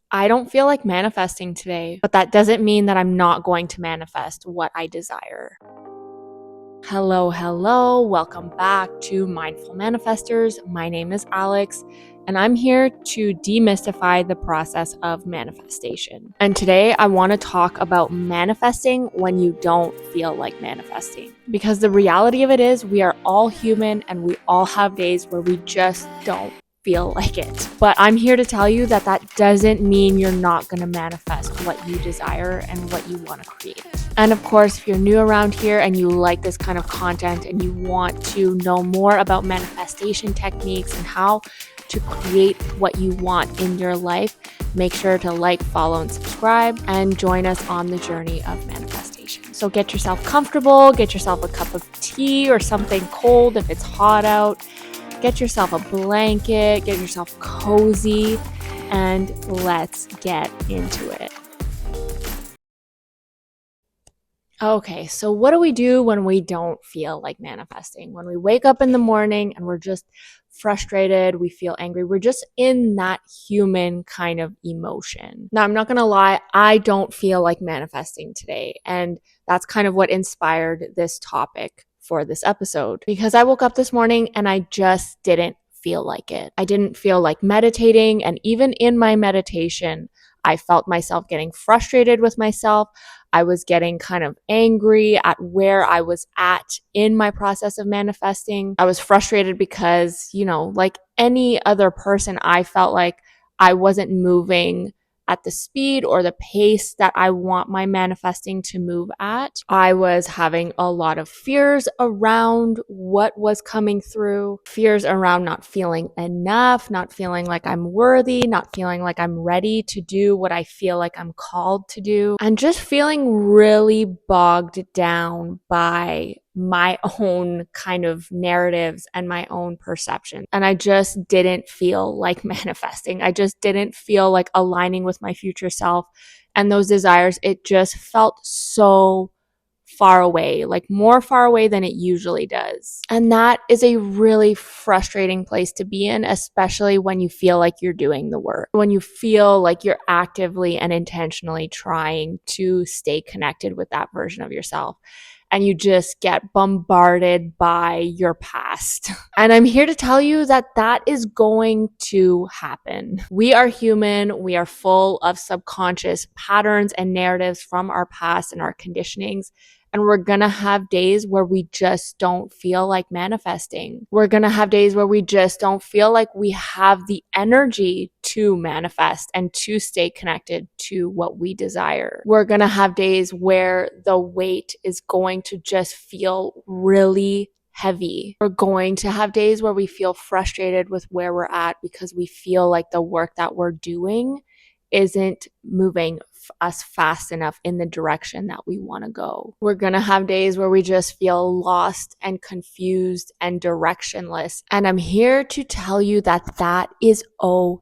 I don't feel like manifesting today, but that doesn't mean that I'm not going to manifest what I desire. Hello, hello. Welcome back to Mindful Manifestors. My name is Alex, and I'm here to demystify the process of manifestation. And today I want to talk about manifesting when you don't feel like manifesting. Because the reality of it is, we are all human and we all have days where we just don't feel like it. But I'm here to tell you that that doesn't mean you're not going to manifest what you desire and what you want to create. And of course, if you're new around here and you like this kind of content and you want to know more about manifestation techniques and how to create what you want in your life, make sure to like, follow, and subscribe and join us on the journey of manifestation. So get yourself comfortable, get yourself a cup of tea or something cold if it's hot out. Get yourself a blanket, get yourself cozy, and let's get into it. Okay, so what do we do when we don't feel like manifesting? When we wake up in the morning and we're just frustrated, we feel angry, we're just in that human kind of emotion. Now, I'm not gonna lie, I don't feel like manifesting today. And that's kind of what inspired this topic for this episode. Because I woke up this morning and I just didn't feel like it. I didn't feel like meditating. And even in my meditation, I felt myself getting frustrated with myself. I was getting kind of angry at where I was at in my process of manifesting. I was frustrated because, like any other person, I felt like I wasn't moving at the speed or the pace that I want my manifesting to move at. I was having a lot of fears around what was coming through, fears around not feeling enough, not feeling like I'm worthy, not feeling like I'm ready to do what I feel like I'm called to do, and just feeling really bogged down by my own kind of narratives and my own perception. And I just didn't feel like manifesting. I just didn't feel like aligning with my future self and those desires. It just felt so far away, like more far away than it usually does. And that is a really frustrating place to be in, especially when you feel like you're doing the work, when you feel like you're actively and intentionally trying to stay connected with that version of yourself. And you just get bombarded by your past. And I'm here to tell you that that is going to happen. We are human. We are full of subconscious patterns and narratives from our past and our conditionings. And we're going to have days where we just don't feel like manifesting. We're going to have days where we just don't feel like we have the energy to manifest and to stay connected to what we desire. We're going to have days where the weight is going to just feel really heavy. We're going to have days where we feel frustrated with where we're at because we feel like the work that we're doing isn't moving us fast enough in the direction that we want to go. We're going to have days where we just feel lost and confused and directionless. And I'm here to tell you that that is okay.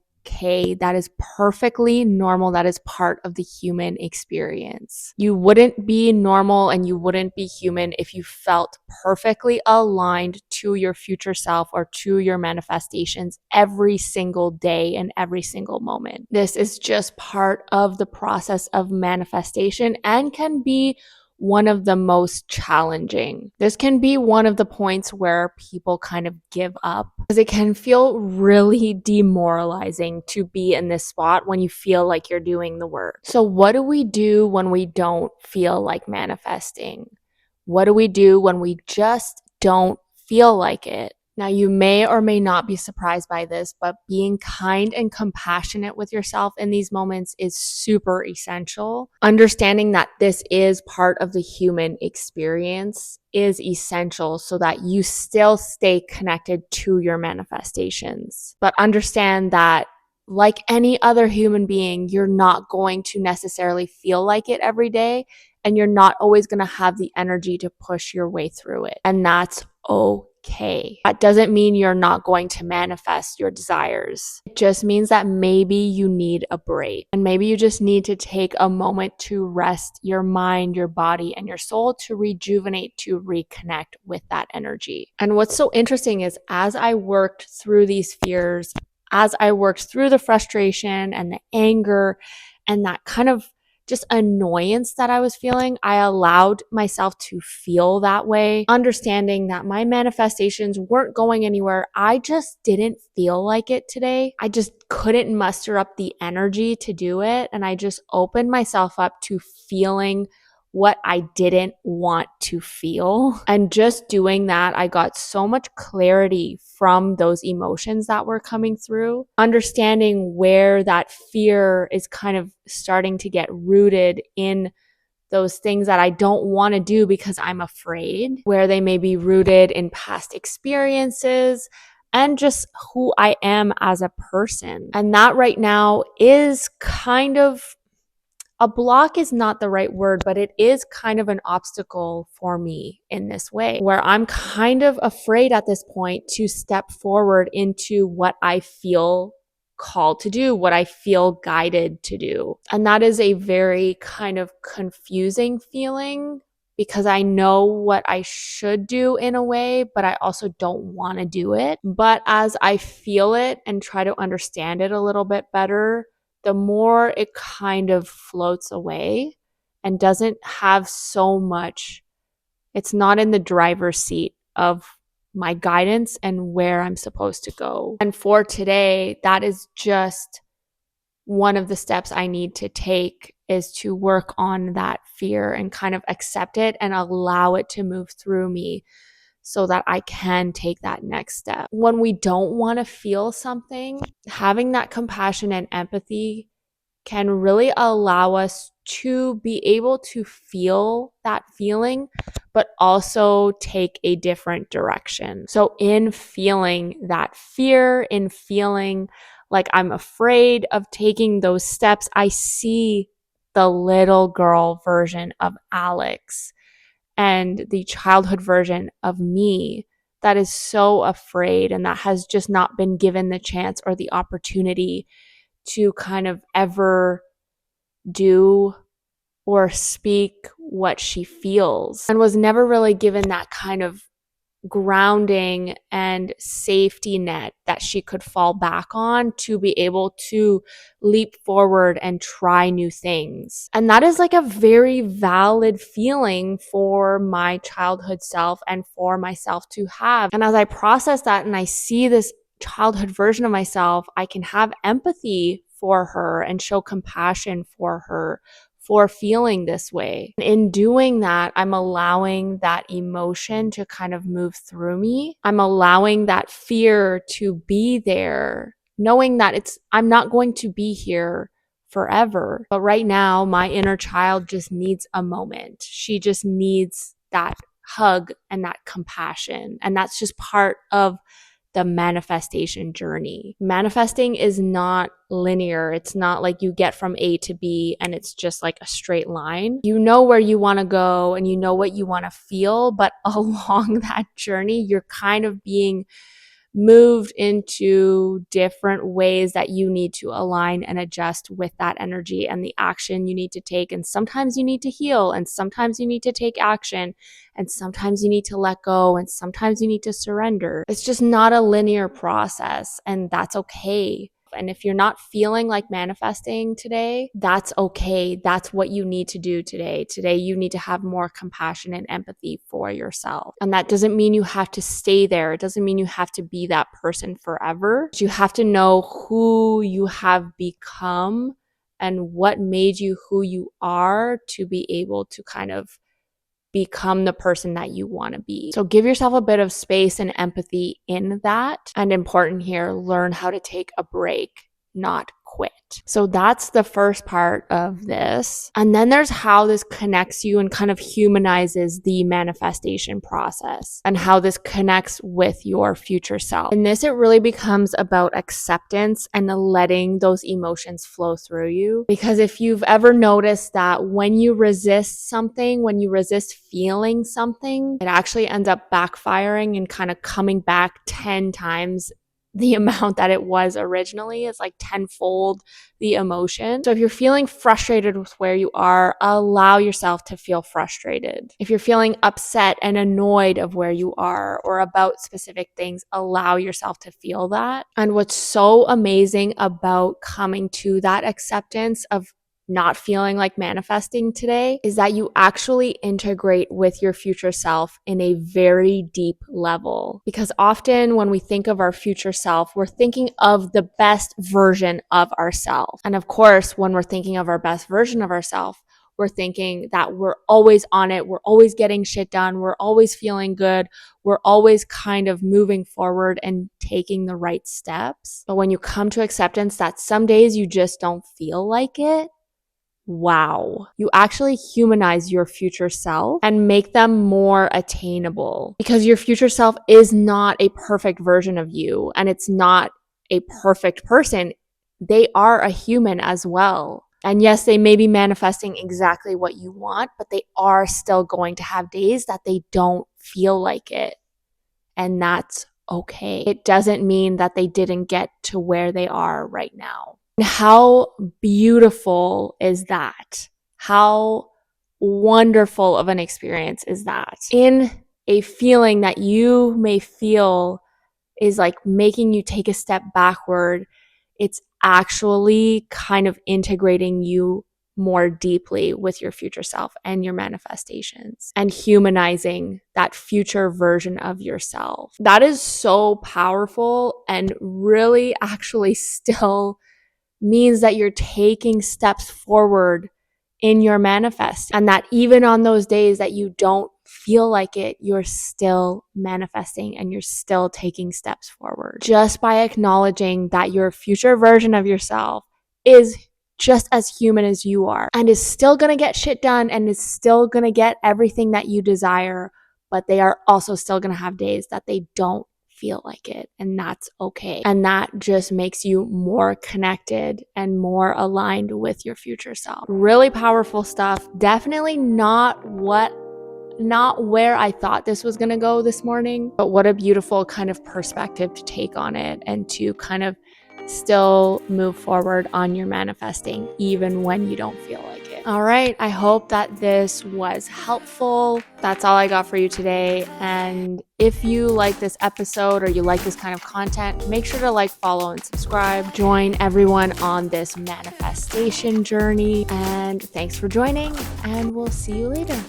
That is perfectly normal. That is part of the human experience. You wouldn't be normal and you wouldn't be human if you felt perfectly aligned to your future self or to your manifestations every single day and every single moment. This is just part of the process of manifestation and can be one of the most challenging. This can be one of the points where people kind of give up because it can feel really demoralizing to be in this spot when you feel like you're doing the work. So what do we do when we don't feel like manifesting? What do we do when we just don't feel like it? Now, you may or may not be surprised by this, but being kind and compassionate with yourself in these moments is super essential. Understanding that this is part of the human experience is essential so that you still stay connected to your manifestations. But understand that like any other human being, you're not going to necessarily feel like it every day, and you're not always going to have the energy to push your way through it. And that's okay. That doesn't mean you're not going to manifest your desires. It just means that maybe you need a break, and maybe you just need to take a moment to rest your mind, your body, and your soul to rejuvenate, to reconnect with that energy. And what's so interesting is as I worked through these fears, as I worked through the frustration and the anger and that kind of just annoyance that I was feeling, I allowed myself to feel that way, understanding that my manifestations weren't going anywhere. I just didn't feel like it today. I just couldn't muster up the energy to do it. And I just opened myself up to feeling what I didn't want to feel. And just doing that, I got so much clarity from those emotions that were coming through, understanding where that fear is kind of starting to get rooted in those things that I don't want to do because I'm afraid, where they may be rooted in past experiences and just who I am as a person. And that right now is kind of a block is not the right word, but it is kind of an obstacle for me in this way, where I'm kind of afraid at this point to step forward into what I feel called to do, what I feel guided to do. And that is a very kind of confusing feeling because I know what I should do in a way, but I also don't want to do it. But as I feel it and try to understand it a little bit better, the more it kind of floats away and doesn't have so much, it's not in the driver's seat of my guidance and where I'm supposed to go. And for today, that is just one of the steps I need to take, is to work on that fear and kind of accept it and allow it to move through me so that I can take that next step. When we don't want to feel something, having that compassion and empathy can really allow us to be able to feel that feeling, but also take a different direction. So in feeling that fear, in feeling like I'm afraid of taking those steps, I see the little girl version of Alex and the childhood version of me that is so afraid and that has just not been given the chance or the opportunity to kind of ever do or speak what she feels, and was never really given that kind of grounding and safety net that she could fall back on to be able to leap forward and try new things. And that is like a very valid feeling for my childhood self and for myself to have. And as I process that and I see this childhood version of myself, I can have empathy for her and show compassion for her for feeling this way. In doing that, I'm allowing that emotion to kind of move through me. I'm allowing that fear to be there, knowing that I'm not going to be here forever. But right now, my inner child just needs a moment. She just needs that hug and that compassion. And that's just part of the manifestation journey. Manifesting is not linear. It's not like you get from A to B and it's just like a straight line. You know where you want to go and you know what you want to feel, but along that journey, you're kind of being moved into different ways that you need to align and adjust with that energy and the action you need to take. And sometimes you need to heal, and sometimes you need to take action, and sometimes you need to let go, and sometimes you need to surrender. It's just not a linear process, and that's okay. And if you're not feeling like manifesting today, that's okay. That's what you need to do today. Today, you need to have more compassion and empathy for yourself. And that doesn't mean you have to stay there. It doesn't mean you have to be that person forever. But you have to know who you have become and what made you who you are to be able to kind of become the person that you want to be. So give yourself a bit of space and empathy in that. And important here, learn how to take a break, not quit. So that's the first part of this. And then there's how this connects you and kind of humanizes the manifestation process and how this connects with your future self. In this, it really becomes about acceptance and letting those emotions flow through you. Because if you've ever noticed that when you resist something, when you resist feeling something, it actually ends up backfiring and kind of coming back 10 times the amount that it was originally. It's like tenfold the emotion. So if you're feeling frustrated with where you are, allow yourself to feel frustrated. If you're feeling upset and annoyed of where you are or about specific things, allow yourself to feel that. And what's so amazing about coming to that acceptance of not feeling like manifesting today is that you actually integrate with your future self in a very deep level. Because often when we think of our future self, we're thinking of the best version of ourselves. And of course, when we're thinking of our best version of ourselves, we're thinking that we're always on it, we're always getting shit done, we're always feeling good, we're always kind of moving forward and taking the right steps. But when you come to acceptance that some days you just don't feel like it, wow, you actually humanize your future self and make them more attainable, because your future self is not a perfect version of you and it's not a perfect person. They are a human as well. And yes, they may be manifesting exactly what you want, but they are still going to have days that they don't feel like it. And that's okay. It doesn't mean that they didn't get to where they are right now. How beautiful is that? How wonderful of an experience is that? In a feeling that you may feel is like making you take a step backward, it's actually kind of integrating you more deeply with your future self and your manifestations and humanizing that future version of yourself. That is so powerful and really actually still means that you're taking steps forward in your manifest, and that even on those days that you don't feel like it, you're still manifesting and you're still taking steps forward just by acknowledging that your future version of yourself is just as human as you are and is still going to get shit done and is still going to get everything that you desire, but they are also still going to have days that they don't feel like it, and that's okay. And that just makes you more connected and more aligned with your future self. Really powerful stuff. Definitely not where I thought this was going to go this morning, but what a beautiful kind of perspective to take on it and to kind of still move forward on your manifesting even when you don't feel like it. All right, I hope that this was helpful. That's all I got for you today. And if you like this episode or you like this kind of content, make sure to like, follow, and subscribe. Join everyone on this manifestation journey. And thanks for joining, and we'll see you later.